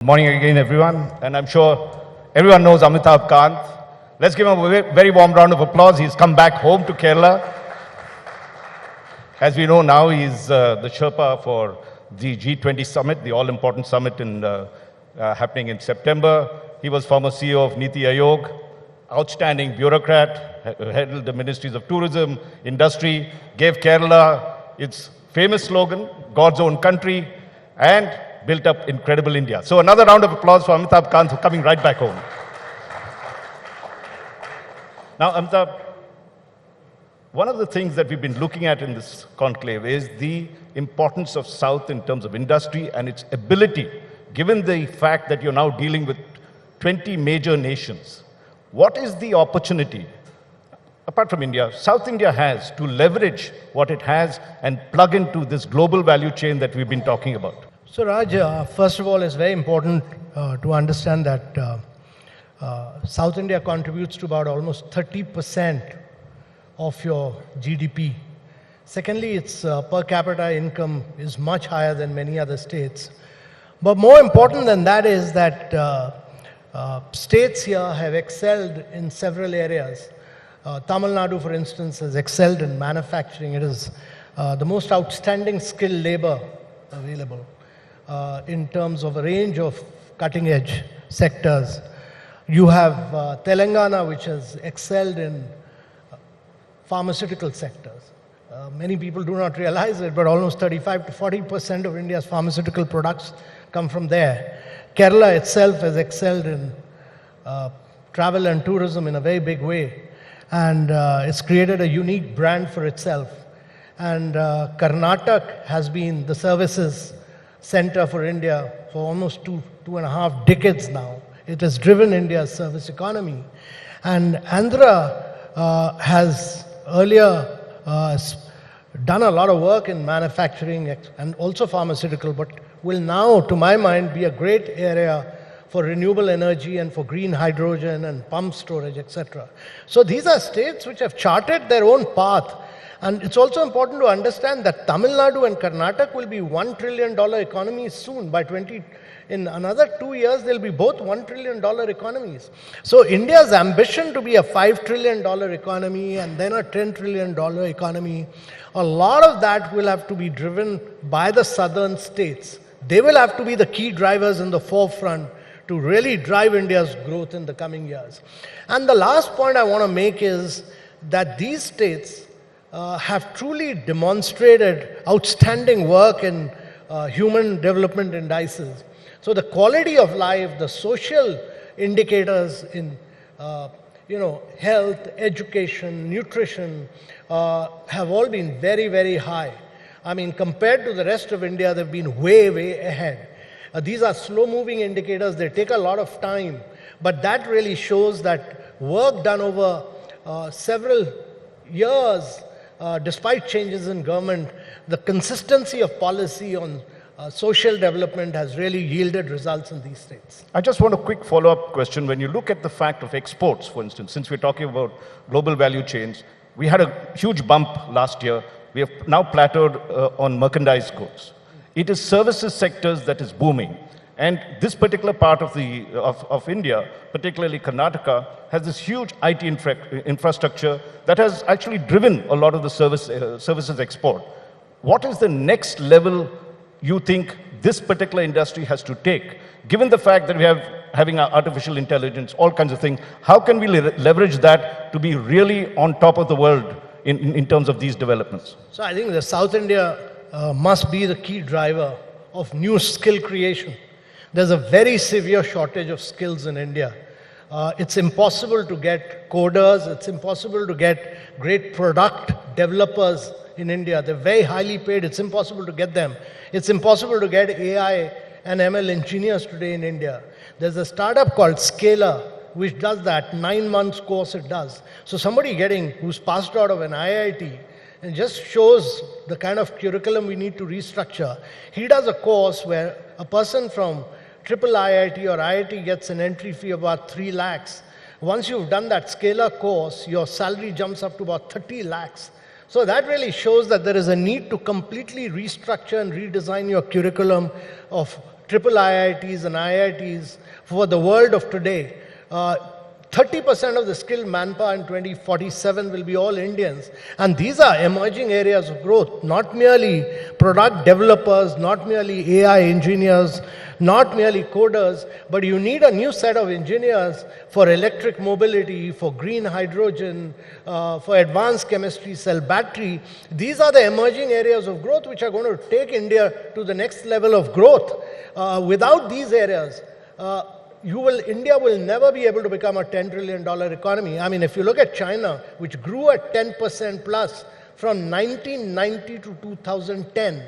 Good morning again, everyone. And I'm sure everyone knows Amitabh Kant. Let's give him a very warm round of applause. He's come back home to Kerala. As we know now, he's the Sherpa for the G20 summit, the all-important summit happening in September. He was former CEO of Niti, Aayog, outstanding bureaucrat, headed the ministries of tourism, industry, gave Kerala its famous slogan, God's own country, and built up incredible India. So another round of applause for Amitabh Kant for coming right back home. Now, Amitabh, one of the things that we've been looking at in this conclave is the importance of South in terms of industry and its ability, given the fact that you're now dealing with 20 major nations. What is the opportunity, apart from India, South India has to leverage what it has and plug into this global value chain that we've been talking about? So Raj, first of all, it's very important to understand that South India contributes to about almost 30% of your GDP. Secondly, its per capita income is much higher than many other states. But more important than that is that states here have excelled in several areas. Tamil Nadu, for instance, has excelled in manufacturing. It is the most outstanding skilled labor available. In terms of a range of cutting-edge sectors. You have Telangana, which has excelled in pharmaceutical sectors. Many people do not realize it, but almost 35 to 40% of India's pharmaceutical products come from there. Kerala itself has excelled in travel and tourism in a very big way, and it's created a unique brand for itself. And Karnataka has been the services center for India for almost two and a half decades now. It has driven India's service economy. And Andhra has earlier done a lot of work in manufacturing and also pharmaceutical, but will now, to my mind, be a great area for renewable energy and for green hydrogen and pump storage, etc. So these are states which have charted their own path. And it's also important to understand that Tamil Nadu and Karnataka will be $1 trillion economies soon. In another 2 years, they'll be both $1 trillion economies. So India's ambition to be a $5 trillion economy and then a $10 trillion economy, a lot of that will have to be driven by the southern states. They will have to be the key drivers in the forefront to really drive India's growth in the coming years. And the last point I want to make is that these states have truly demonstrated outstanding work in human development indices. So the quality of life, the social indicators in health, education, nutrition have all been very, very high. I mean, compared to the rest of India, they've been way, way ahead. These are slow-moving indicators. They take a lot of time. But that really shows that work done over several years, despite changes in government, the consistency of policy on social development has really yielded results in these states. I just want a quick follow-up question. When you look at the fact of exports, for instance, since we're talking about global value chains, we had a huge bump last year. We have now plateaued on merchandise goods. It is services sectors that is booming. And this particular part of India, particularly Karnataka, has this huge IT infrastructure that has actually driven a lot of the services export. What is the next level you think this particular industry has to take? Given the fact that we have having artificial intelligence, all kinds of things, how can we leverage that to be really on top of the world in terms of these developments? So I think the South India must be the key driver of new skill creation. There's a very severe shortage of skills in India. It's impossible to get coders, it's impossible to get great product developers in India. They're very highly paid, it's impossible to get them. It's impossible to get AI and ML engineers today in India. There's a startup called Scalar, which does that, 9 months course it does. So somebody who's passed out of an IIT, and just shows the kind of curriculum we need to restructure. He does a course where a person from triple IIT or IIT gets an entry fee of about 3 lakhs. Once you've done that Scalar course, your salary jumps up to about 30 lakhs. So that really shows that there is a need to completely restructure and redesign your curriculum of triple IITs and IITs for the world of today. 30% of the skilled manpower in 2047 will be all Indians. And these are emerging areas of growth, not merely product developers, not merely AI engineers, not merely coders, but you need a new set of engineers for electric mobility, for green hydrogen, for advanced chemistry, cell battery. These are the emerging areas of growth which are going to take India to the next level of growth. Without these areas, India will never be able to become a $10 trillion economy. I mean, if you look at China, which grew at 10% plus from 1990 to 2010,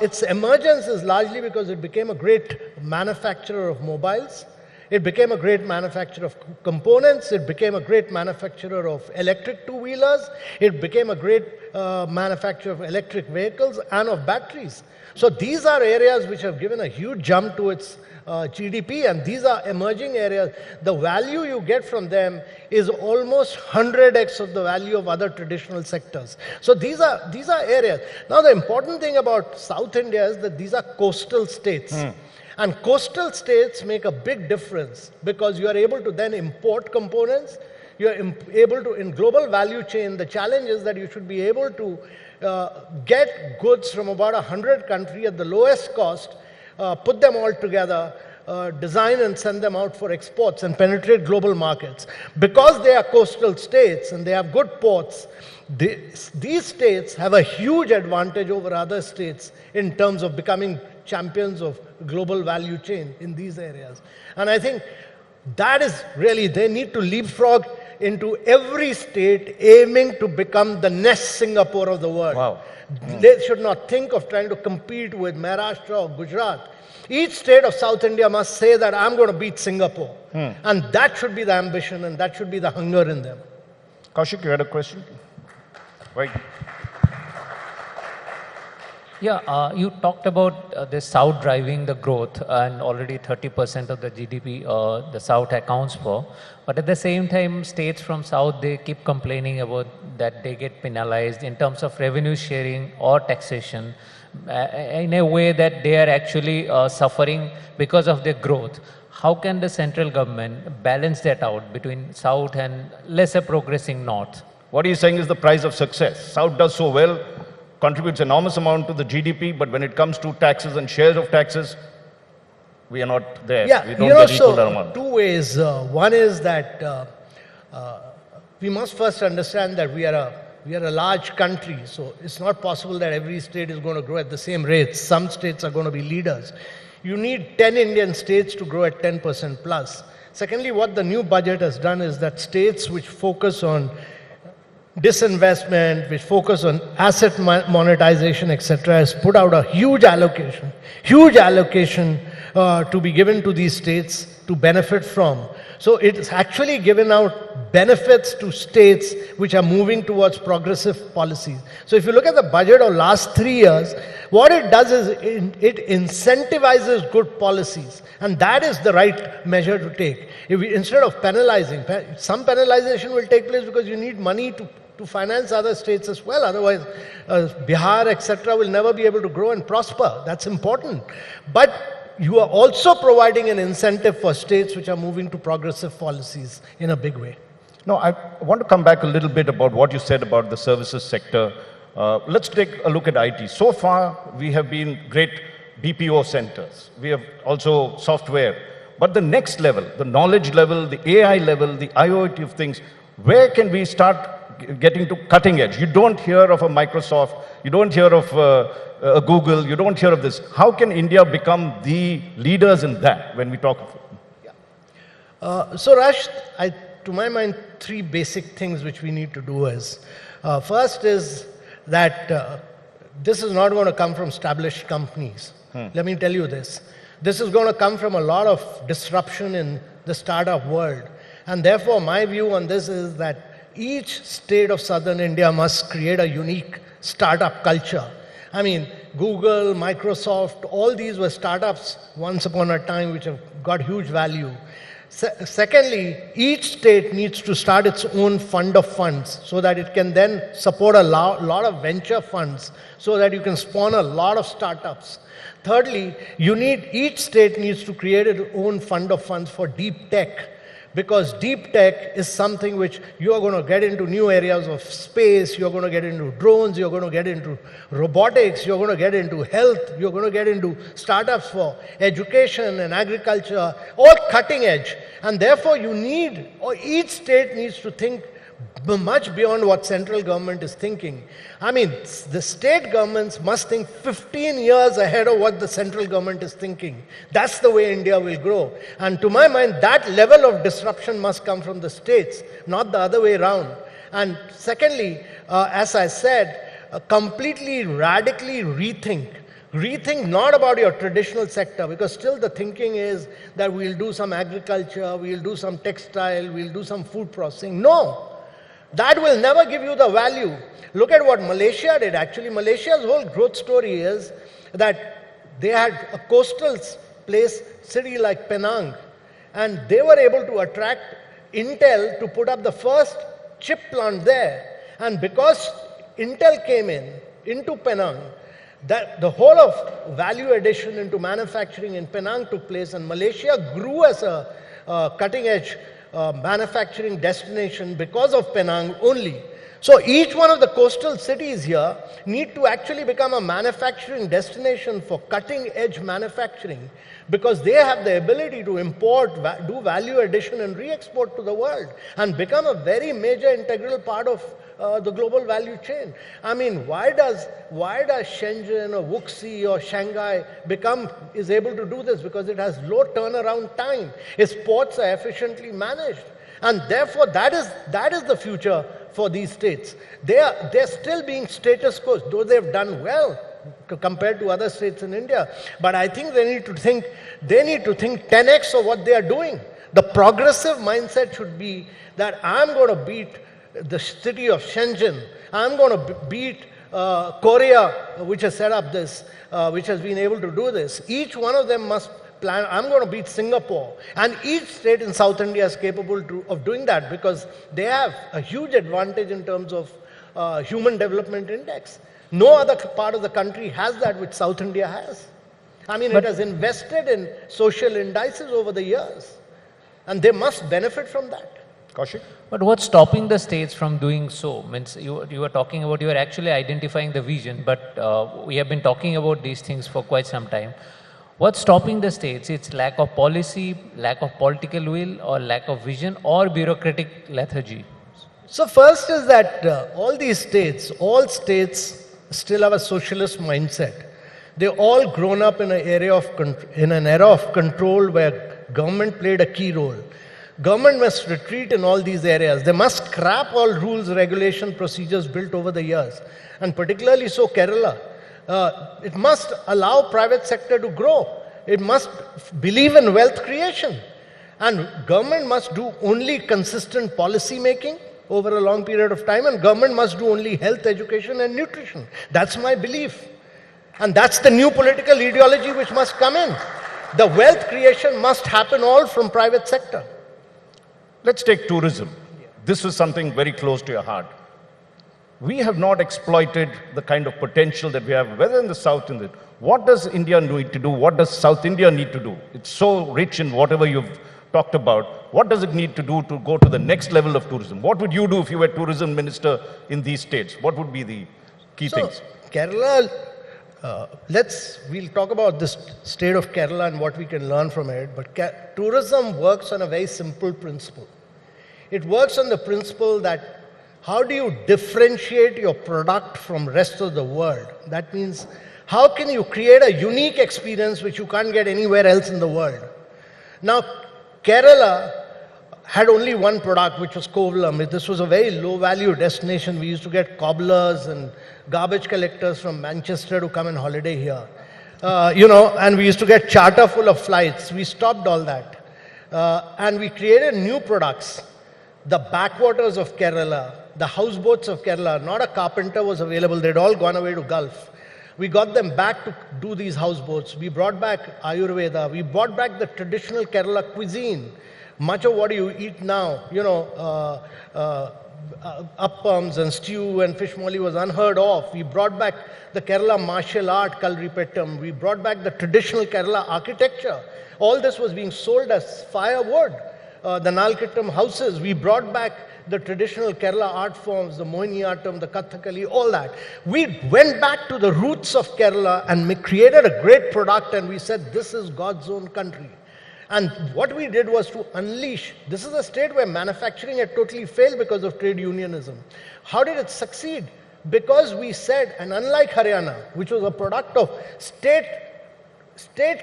its emergence is largely because it became a great manufacturer of mobiles. It became a great manufacturer of components. It became a great manufacturer of electric two-wheelers. It became a great manufacturer of electric vehicles and of batteries. So these are areas which have given a huge jump to its GDP, and these are emerging areas. The value you get from them is almost 100x of the value of other traditional sectors. So these are areas. Now the important thing about South India is that these are coastal states. And coastal states make a big difference because you are able to then import components. You are able to, in global value chain, the challenge is that you should be able to get goods from about 100 countries at the lowest cost, put them all together, design and send them out for exports and penetrate global markets. Because they are coastal states and they have good ports, these states have a huge advantage over other states in terms of becoming champions of global value chain in these areas. And I think that is really, they need to leapfrog into every state aiming to become the next Singapore of the world. Wow. They should not think of trying to compete with Maharashtra or Gujarat. Each state of South India must say that I'm going to beat Singapore. And that should be the ambition and that should be the hunger in them. Kaushik, you had a question? Right. Yeah, you talked about the South driving the growth, and already 30% of the GDP the South accounts for. But at the same time, states from South, they keep complaining about that they get penalized in terms of revenue sharing or taxation in a way that they are actually suffering because of their growth. How can the central government balance that out between South and lesser progressing North? What he's saying is the price of success. South does so well, contributes enormous amount to the GDP, but when it comes to taxes and shares of taxes, we are not there. Yeah, we don't get equal so amount. two ways. One is that we must first understand that we are a large country, so it's not possible that every state is going to grow at the same rate. Some states are going to be leaders. You need 10 Indian states to grow at 10% plus. Secondly, what the new budget has done is that states which focus on disinvestment, which focus on asset monetization, etc., has put out a huge allocation to be given to these states to benefit from. So it's actually given out benefits to states which are moving towards progressive policies. So if you look at the budget of last 3 years, what it does is it incentivizes good policies. And that is the right measure to take. Instead of penalizing, some penalization will take place because you need money to finance other states as well. Otherwise, Bihar, etc., will never be able to grow and prosper. That's important. But you are also providing an incentive for states which are moving to progressive policies in a big way. No, I want to come back a little bit about what you said about the services sector. Let's take a look at IT. So far, we have been great BPO centers. We have also software. But the next level, the knowledge level, the AI level, the IoT of things, where can we start getting to cutting edge? You don't hear of a Microsoft, you don't hear of a Google, you don't hear of this. How can India become the leaders in that when we talk of it? So Rash, to my mind, 3 basic things which we need to do is, first is that this is not going to come from established companies. Let me tell you this. This is going to come from a lot of disruption in the startup world. And therefore, my view on this is that each state of southern India must create a unique startup culture. I mean, Google, Microsoft, all these were startups once upon a time which have got huge value. Secondly, each state needs to start its own fund of funds so that it can then support a lot of venture funds so that you can spawn a lot of startups. Thirdly, each state needs to create its own fund of funds for deep tech, because deep tech is something which you are going to get into new areas of space, you're going to get into drones, you're going to get into robotics, you're going to get into health, you're going to get into startups for education and agriculture, all cutting edge. And therefore each state needs to think much beyond what central government is thinking. I mean, the state governments must think 15 years ahead of what the central government is thinking. That's the way India will grow. And to my mind, that level of disruption must come from the states, not the other way around. And secondly, as I said, completely radically rethink. Rethink not about your traditional sector, because still the thinking is that we'll do some agriculture, we'll do some textile, we'll do some food processing. No. That will never give you the value. Look at what Malaysia did. Actually, Malaysia's whole growth story is that they had a coastal city like Penang, and they were able to attract Intel to put up the first chip plant there. And because Intel came into Penang, that the whole of value addition into manufacturing in Penang took place, and Malaysia grew as a cutting-edge manufacturing destination because of Penang only. So each one of the coastal cities here need to actually become a manufacturing destination for cutting-edge manufacturing, because they have the ability to import, do value addition and re-export to the world and become a very major integral part of the global value chain. I mean, why does Shenzhen or Wuxi or Shanghai is able to do this? Because it has low turnaround time. Its ports are efficiently managed. And therefore, that is the future for these states. They're still being status quo, though they've done well compared to other states in India. But I think they need to think 10x of what they are doing. The progressive mindset should be that I'm going to beat the city of Shenzhen. I'm going to beat Korea, which has set up this, which has been able to do this. Each one of them must plan. I'm going to beat Singapore. And each state in South India is capable of doing that, because they have a huge advantage in terms of human development index. No other part of the country has that which South India has. I mean, it has invested in social indices over the years, and they must benefit from that. Kaushik? But what's stopping the states from doing so? Means you were talking about, you are actually identifying the vision, but we have been talking about these things for quite some time. What's stopping the states? It's lack of policy, lack of political will, or lack of vision, or bureaucratic lethargy? So first is that all states still have a socialist mindset. They all grown up in an era of control where government played a key role. Government must retreat in all these areas. They must scrap all rules, regulation, procedures built over the years, and particularly so Kerala. It must allow private sector to grow. It must believe in wealth creation. And government must do only consistent policy making over a long period of time, and government must do only health, education and nutrition. That's my belief. And that's the new political ideology which must come in. The wealth creation must happen all from private sector. Let's take tourism. This is something very close to your heart. We have not exploited the kind of potential that we have, whether in the South and the... What does India need to do? What does South India need to do? It's so rich in whatever you've talked about. What does it need to do to go to the next level of tourism? What would you do if you were tourism minister in these states? What would be the key things? Kerala, we'll talk about this state of Kerala and what we can learn from it. But tourism works on a very simple principle. It works on the principle that how do you differentiate your product from rest of the world? That means, how can you create a unique experience which you can't get anywhere else in the world? Now, Kerala had only one product, which was Kovalam. This was a very low-value destination. We used to get cobblers and garbage collectors from Manchester to come and holiday here. And we used to get charter full of flights. We stopped all that. And we created new products. The backwaters of Kerala, the houseboats of Kerala, not a carpenter was available. They'd all gone away to Gulf. We got them back to do these houseboats. We brought back Ayurveda. We brought back the traditional Kerala cuisine. Much of what you eat now, appams and stew and fish molly was unheard of. We brought back the Kerala martial art, Kalripettam. We brought back the traditional Kerala architecture. All this was being sold as firewood. The Nalkittam houses, we brought back the traditional Kerala art forms, the Mohiniyattam, the Kathakali, all that. We went back to the roots of Kerala and created a great product, and we said, this is God's own country. And what we did was to unleash. This is a state where manufacturing had totally failed because of trade unionism. How did it succeed? Because we said, and unlike Haryana, which was a product of state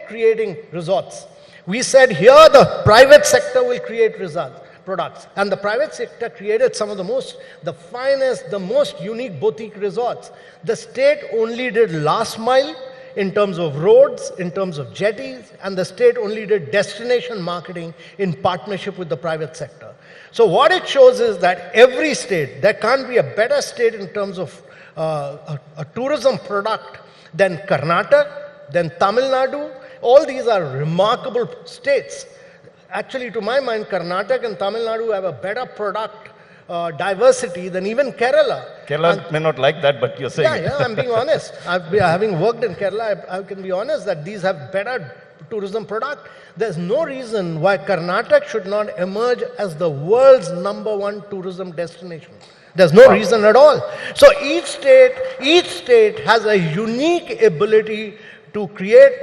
creating resorts, we said here the private sector will create products. And the private sector created some of the finest, the most unique boutique resorts. The state only did last mile in terms of roads, in terms of jetties, and the state only did destination marketing in partnership with the private sector. So what it shows is that every state, there can't be a better state in terms of a tourism product than Karnataka, than Tamil Nadu. All these are remarkable states. Actually, to my mind, Karnataka and Tamil Nadu have a better product diversity than even Kerala. Kerala may not like that, but you're saying Yeah, I'm being honest. Having worked in Kerala, I can be honest that these have better tourism product. There's no reason why Karnataka should not emerge as the world's #1 tourism destination. There's no reason at all. So each state has a unique ability to create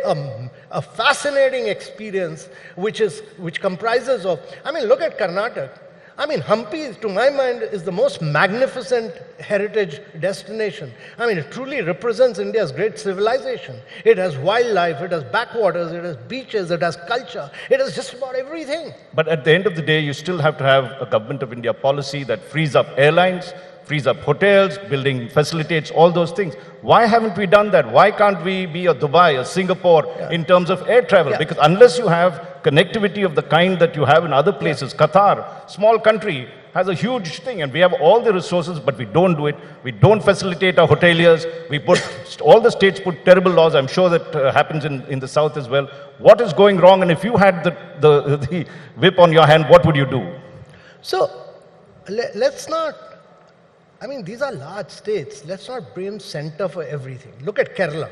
a fascinating experience which comprises of, look at Karnataka. Hampi, to my mind, is the most magnificent heritage destination. It truly represents India's great civilization. It has wildlife, it has backwaters, it has beaches, it has culture, it has just about everything. But at the end of the day, you still have to have a Government of India policy that frees up airlines, frees up hotels, building facilitates all those things. Why haven't we done that? Why can't we be a Dubai, a Singapore in terms of air travel? Because unless you have connectivity of the kind that you have in other places, Qatar, small country, has a huge thing, and we have all the resources, but we don't do it. We don't facilitate our hoteliers. All the states put terrible laws. I'm sure that happens in the south as well. What is going wrong? And if you had the whip on your hand, what would you do? So let's not. These are large states. Let's not blame center for everything. Look at Kerala.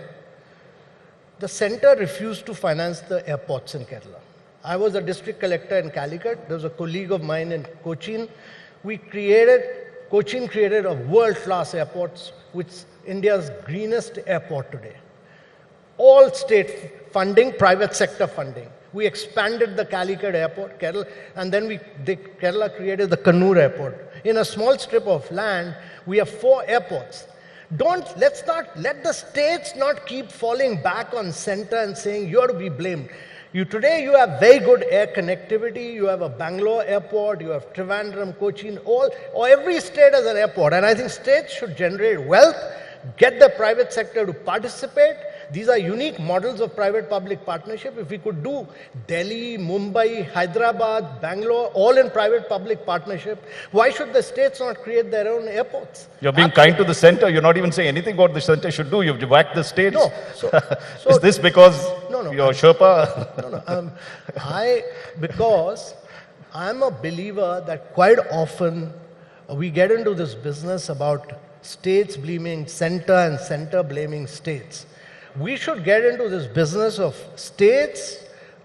The center refused to finance the airports in Kerala. I was a district collector in Calicut. There was a colleague of mine in Cochin. Cochin created a world-class airport, which is India's greenest airport today. All state funding, private sector funding. We expanded the Calicut airport, Kerala, and then Kerala created the Kannur airport. In a small strip of land, we have 4 airports. Let's not let the states not keep falling back on center and saying you're to be blamed. Today you have very good air connectivity. You have a Bangalore airport. You have Trivandrum, Cochin. Every state has an airport, and I think states should generate wealth, get the private sector to participate. These are unique models of private-public partnership. If we could do Delhi, Mumbai, Hyderabad, Bangalore, all in private-public partnership, why should the states not create their own airports? You're being kind to the center. You're not even saying anything what the center should do. You've whacked the states. No. Is this because you're Sherpa? No. Because I'm a believer that quite often we get into this business about states blaming center and center blaming states. We should get into this business of states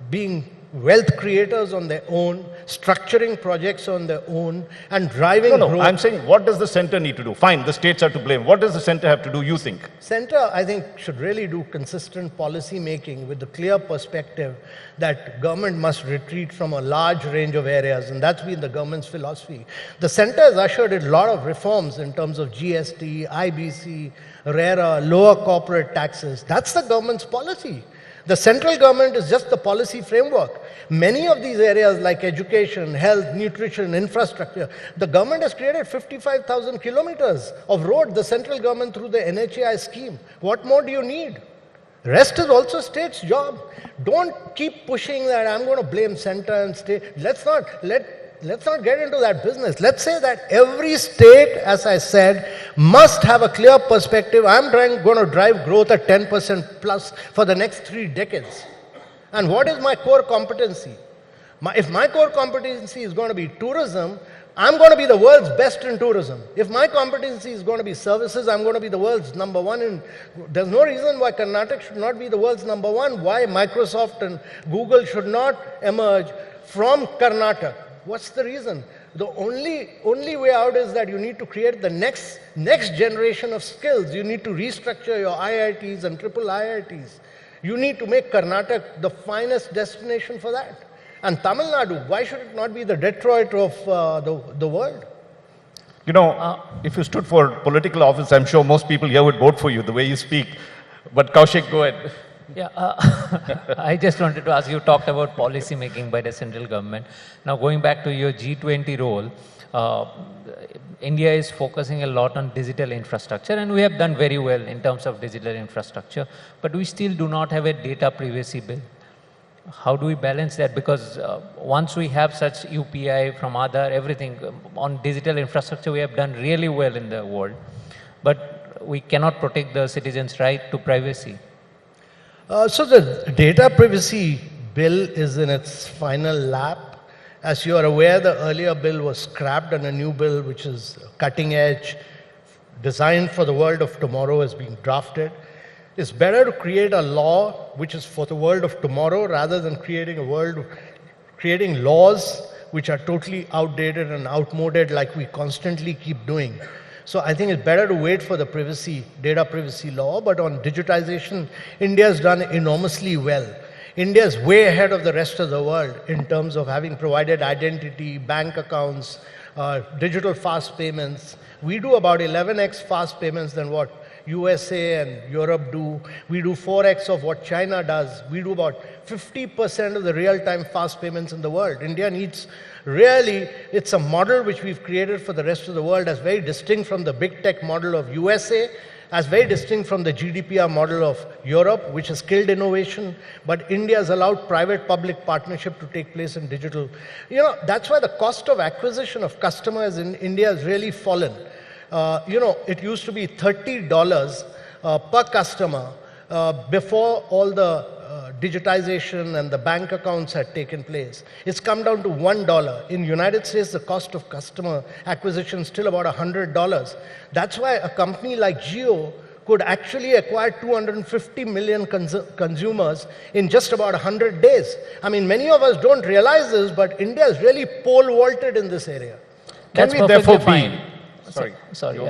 being wealth creators on their own, structuring projects on their own, and driving growth. I'm saying, what does the center need to do? Fine, the states are to blame. What does the center have to do, you think? Center, I think, should really do consistent policy making with the clear perspective that government must retreat from a large range of areas, and that's been the government's philosophy. The center has ushered in a lot of reforms in terms of GST, IBC, RERA, lower corporate taxes. That's the government's policy. The central government is just the policy framework. Many of these areas like education, health, nutrition, infrastructure, the government has created 55,000 kilometers of road, the central government through the NHAI scheme. What more do you need? The rest is also state's job. Don't keep pushing that I'm going to blame center and state. Let's not get into that business. Let's say that every state, as I said, must have a clear perspective. I'm going to drive growth at 10% plus for the next 3 decades. And what is my core competency? If my core competency is going to be tourism, I'm going to be the world's best in tourism. If my competency is going to be services, I'm going to be the world's number one in. There's no reason why Karnataka should not be the world's number one, why Microsoft and Google should not emerge from Karnataka. What's the reason? The only way out is that you need to create the next generation of skills. You need to restructure your IITs and triple IITs. You need to make Karnataka the finest destination for that. And Tamil Nadu, why should it not be the Detroit of the world? You know, if you stood for political office, I'm sure most people here would vote for you, the way you speak. But Kaushik, go ahead. Yeah, I just wanted to ask you, talked about policy making by the central government. Now going back to your G20 role, India is focusing a lot on digital infrastructure, and we have done very well in terms of digital infrastructure, but we still do not have a data privacy bill. How do we balance that? Because once we have such UPI from Aadhaar, everything on digital infrastructure, we have done really well in the world, but we cannot protect the citizens' right to privacy. So the data privacy bill is in its final lap. As you are aware, the earlier bill was scrapped and a new bill, which is cutting edge, designed for the world of tomorrow, is being drafted. It's better to create a law which is for the world of tomorrow rather than creating laws which are totally outdated and outmoded like we constantly keep doing. So I think it's better to wait for the data privacy law, but on digitization, India has done enormously well. India is way ahead of the rest of the world in terms of having provided identity, bank accounts, digital fast payments. We do about 11x fast payments than what USA and Europe do. We do 4x of what China does. We do about 50% of the real-time fast payments in the world. India needs, really, it's a model which we've created for the rest of the world as very distinct from the big tech model of USA, as very distinct from the GDPR model of Europe, which has killed innovation, but India has allowed private-public partnership to take place in digital. You know, that's why the cost of acquisition of customers in India has really fallen. It used to be $30 per customer before all the digitization and the bank accounts had taken place. It's come down to $1. In the United States, the cost of customer acquisition is still about $100. That's why a company like Jio could actually acquire 250 million consumers in just about 100 days. I mean, many of us don't realize this, but India is really pole vaulted in this area. That's Can we therefore be... Sorry,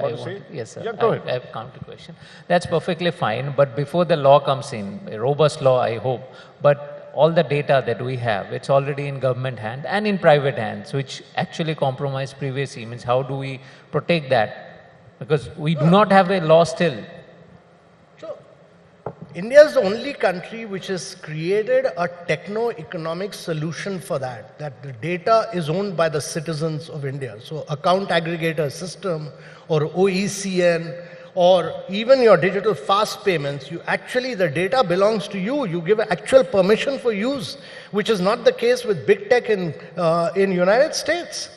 yes, sir. Yeah, go ahead. I have a counter question. That's perfectly fine, but before the law comes in, a robust law, I hope, but all the data that we have, it's already in government hand and in private hands, which actually compromise privacy. Means how do we protect that? Because we do not have a law still. So, India is the only country which has created a techno-economic solution for that the data is owned by the citizens of India. So account aggregator system or OECN or even your digital fast payments, the data belongs to you. You give actual permission for use, which is not the case with big tech in United States.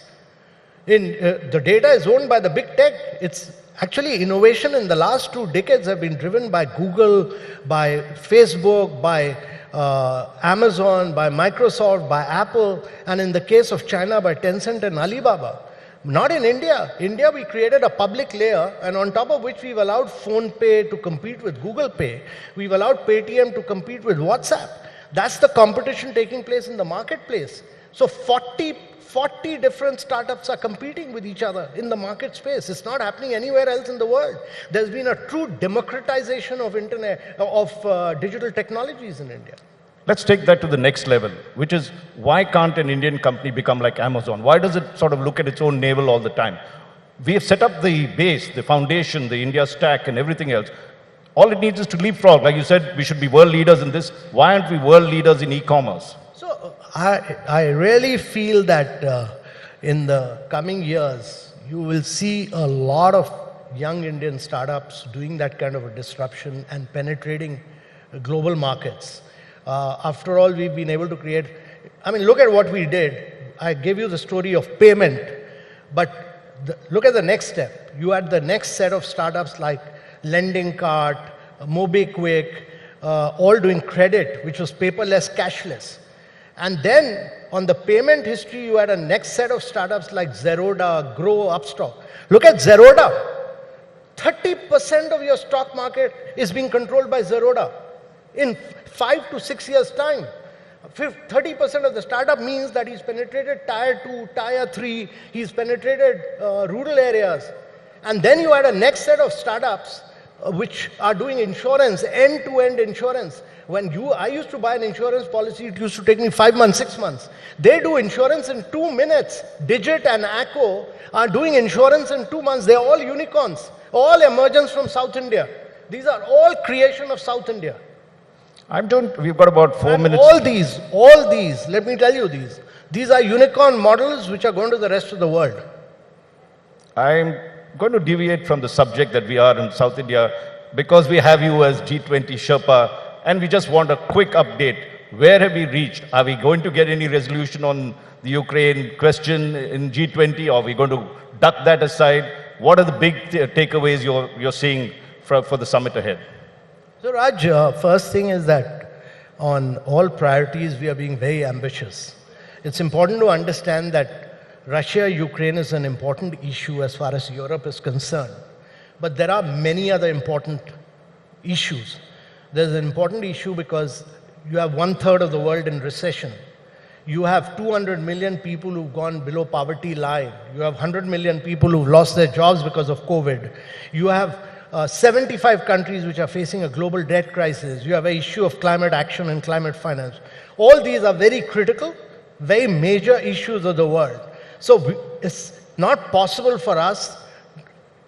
The data is owned by the big tech. It's actually, innovation in the last 2 decades have been driven by Google, by Facebook, by Amazon, by Microsoft, by Apple, and in the case of China, by Tencent and Alibaba. Not in India. India, we created a public layer, and on top of which we've allowed PhonePe to compete with Google Pay. We've allowed Paytm to compete with WhatsApp. That's the competition taking place in the marketplace. So 40 different startups are competing with each other in the market space. It's not happening anywhere else in the world. There's been a true democratization of digital technologies in India. Let's take that to the next level, which is why can't an Indian company become like Amazon? Why does it sort of look at its own navel all the time? We have set up the base, the foundation, the India stack and everything else. All it needs is to leapfrog. Like you said, we should be world leaders in this. Why aren't we world leaders in e-commerce? So I really feel that in the coming years, you will see a lot of young Indian startups doing that kind of a disruption and penetrating global markets. After all, we've been able to create, look at what we did. I gave you the story of payment, but look at the next step. You had the next set of startups like Lending Cart, MobiKwik, all doing credit, which was paperless, cashless. And then on the payment history, you had a next set of startups like Zerodha, Grow, Upstock. Look at Zerodha. 30% of your stock market is being controlled by Zerodha in 5 to 6 years' time. 30% of the startup means that he's penetrated tier 2, tier 3, he's penetrated rural areas. And then you had a next set of startups which are doing insurance, end-to-end insurance. I used to buy an insurance policy, it used to take me 5 months, 6 months. They do insurance in 2 minutes. Digit and Acco are doing insurance in 2 months. They're all unicorns, all emergence from South India. These are all creation of South India. We've got about 4 minutes. All these, let me tell you these are unicorn models which are going to the rest of the world. I'm going to deviate from the subject that we are in South India because we have you as G20 Sherpa and we just want a quick update. Where have we reached? Are we going to get any resolution on the Ukraine question in G20 or are we going to duck that aside? What are the big takeaways you're seeing for the summit ahead? So Raj, first thing is that on all priorities we are being very ambitious. It's important to understand that Russia-Ukraine is an important issue as far as Europe is concerned. But there are many other important issues. There's an important issue because you have 1/3 of the world in recession. You have 200 million people who've gone below poverty line. You have 100 million people who've lost their jobs because of COVID. You have 75 countries which are facing a global debt crisis. You have an issue of climate action and climate finance. All these are very critical, very major issues of the world. So it's not possible for us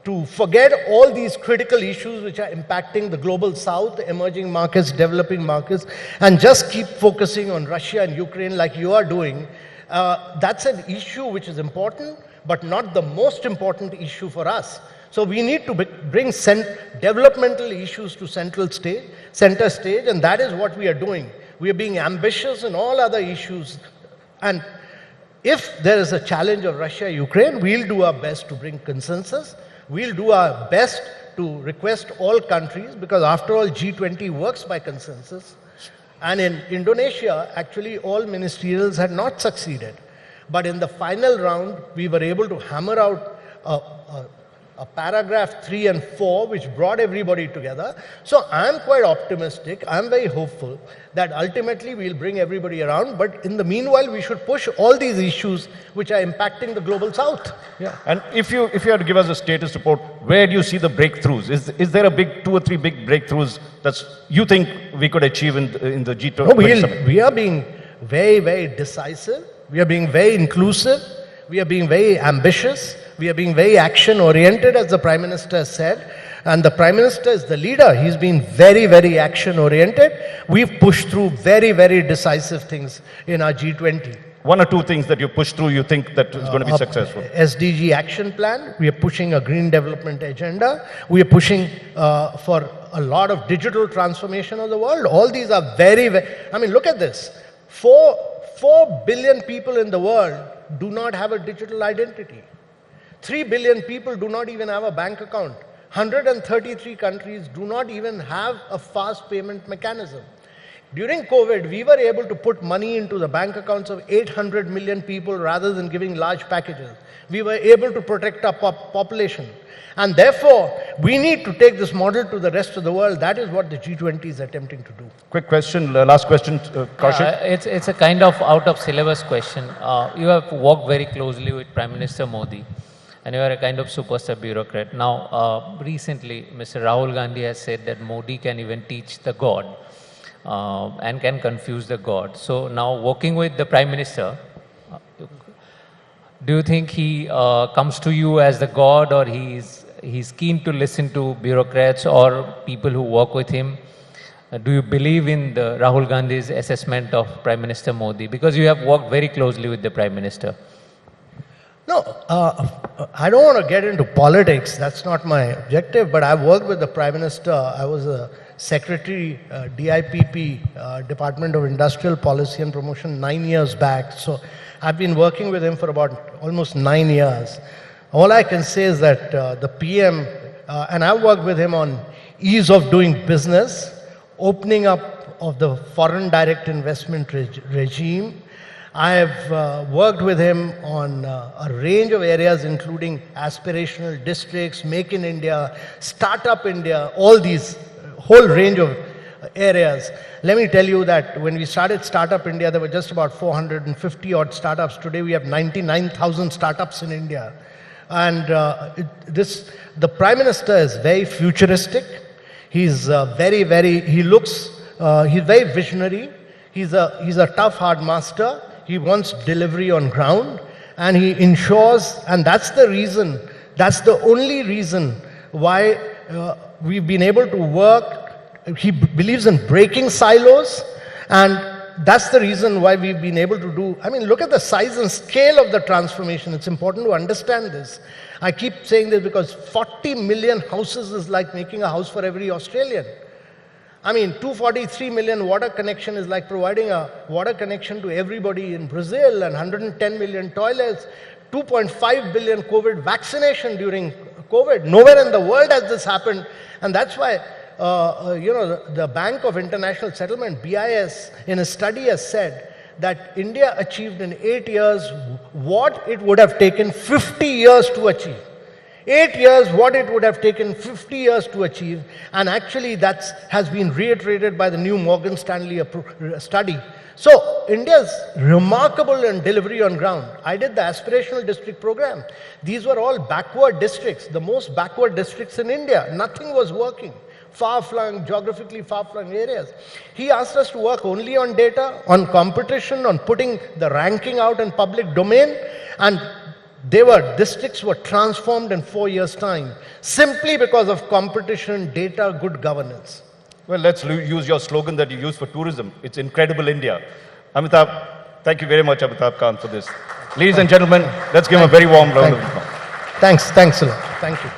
to forget all these critical issues which are impacting the global south, emerging markets, developing markets, and just keep focusing on Russia and Ukraine like you are doing. That's an issue which is important, but not the most important issue for us. So we need to bring developmental issues to center stage, and that is what we are doing. We are being ambitious in all other issues. And if there is a challenge of Russia-Ukraine, we'll do our best to bring consensus. We'll do our best to request all countries, because after all, G20 works by consensus. And in Indonesia, actually, all ministerials had not succeeded. But in the final round, we were able to hammer out a paragraph 3 and 4, which brought everybody together. So I'm quite optimistic. I'm very hopeful that ultimately we'll bring everybody around. But in the meanwhile, we should push all these issues which are impacting the global south. Yeah. And if you had to give us a status report, where do you see the breakthroughs? Is there a big 2 or 3 big breakthroughs that you think we could achieve in the G20 summit? We are being very, very decisive. We are being very inclusive. We are being very ambitious. We are being very action-oriented, as the Prime Minister has said. And the Prime Minister is the leader. He's been very, very action-oriented. We've pushed through very, very decisive things in our G20. 1 or 2 things that you push through you think that is going to be successful? SDG action plan. We are pushing a green development agenda. We are pushing for a lot of digital transformation of the world. All these are very, very... I mean, look at this. 4 billion people in the world do not have a digital identity. 3 billion people do not even have a bank account. 133 countries do not even have a fast payment mechanism. During COVID, we were able to put money into the bank accounts of 800 million people rather than giving large packages. We were able to protect our population. And therefore, we need to take this model to the rest of the world. That is what the G20 is attempting to do. Quick question, last question, Kaushik. It's a kind of out of syllabus question. You have worked very closely with Prime Minister Modi, and you are a kind of superstar bureaucrat. Now, recently, Mr. Rahul Gandhi has said that Modi can even teach the God and can confuse the God. So now, working with the Prime Minister, do you think he comes to you as the God, or he's keen to listen to bureaucrats or people who work with him? Do you believe in the Rahul Gandhi's assessment of Prime Minister Modi? Because you have worked very closely with the Prime Minister. No, I don't want to get into politics. That's not my objective. But I've worked with the Prime Minister. I was a secretary, DIPP, Department of Industrial Policy and Promotion, 9 years back. So I've been working with him for about almost 9 years. All I can say is that the PM, and I've worked with him on ease of doing business, opening up of the foreign direct investment regime. I have worked with him on a range of areas, including aspirational districts, Make in India, Startup India, all these whole range of areas. Let me tell you that when we started Startup India, there were just about 450 odd startups. Today we have 99,000 startups in India. And the Prime Minister is very futuristic. He's he's very visionary. He's a tough, hard master. He wants delivery on ground, and he ensures, and that's the only reason why we've been able to work. He believes in breaking silos, and that's the reason why we've been able to do. I mean, look at the size and scale of the transformation. It's important to understand this. I keep saying this because 40 million houses is like making a house for every Australian. I mean, 243 million water connection is like providing a water connection to everybody in Brazil, and 110 million toilets, 2.5 billion COVID vaccination during COVID. Nowhere in the world has this happened, and that's why the Bank of International Settlement, BIS, in a study has said that India achieved in 8 years what it would have taken 50 years to achieve. 8 years, what it would have taken 50 years to achieve, and actually that has been reiterated by the new Morgan Stanley study. So India's remarkable in delivery on ground. I did the aspirational district program. These were all backward districts, the most backward districts in India. Nothing was working. Far-flung, geographically far-flung areas. He asked us to work only on data, on competition, on putting the ranking out in public domain, and districts were transformed in 4 years' time, simply because of competition, data, good governance. Well, let's use your slogan that you use for tourism. It's Incredible India. Amitabh, thank you very much, Amitabh Kant, for this. Ladies and gentlemen, let's give him a very warm round of applause. Thanks a lot. Thank you.